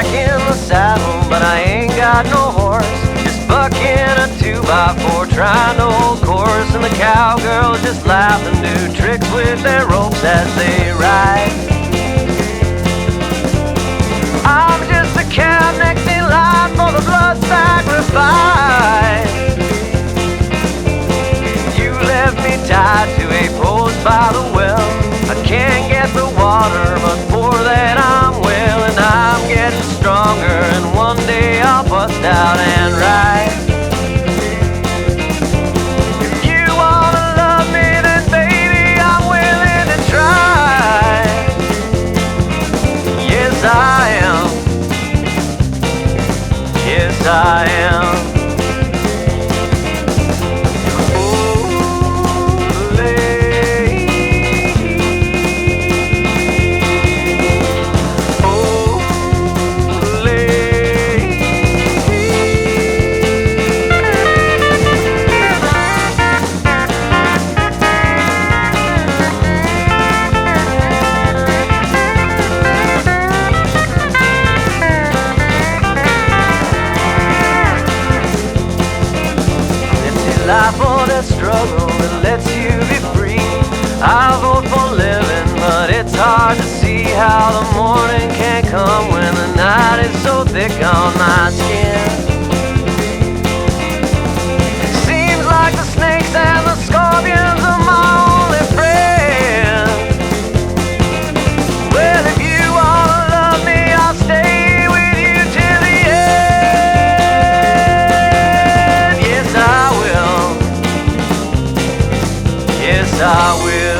back in the saddle, but I ain't got no horse. Just bucking a 2x4, trying to hold course, and the cowgirls just laugh and do tricks with their ropes as they ride. I'm just a cow next in line for the blood sacrifice. You left me tied to a post by the well. I can't get the water, but for that I'm well, and I'm getting stronger, and one day I'll bust out and ride. If you wanna love me, then baby, I'm willing to try. Yes, I am. Yes, I am. Life or that struggle that lets you be free. I vote for living, but it's hard to see how the morning can't come when the night is so thick on my skin. Seems like the snakes and the scorpions are my only friends. Well, if you wanna love me, I'll stay with you till the end. Yes, I will. Yes, I will.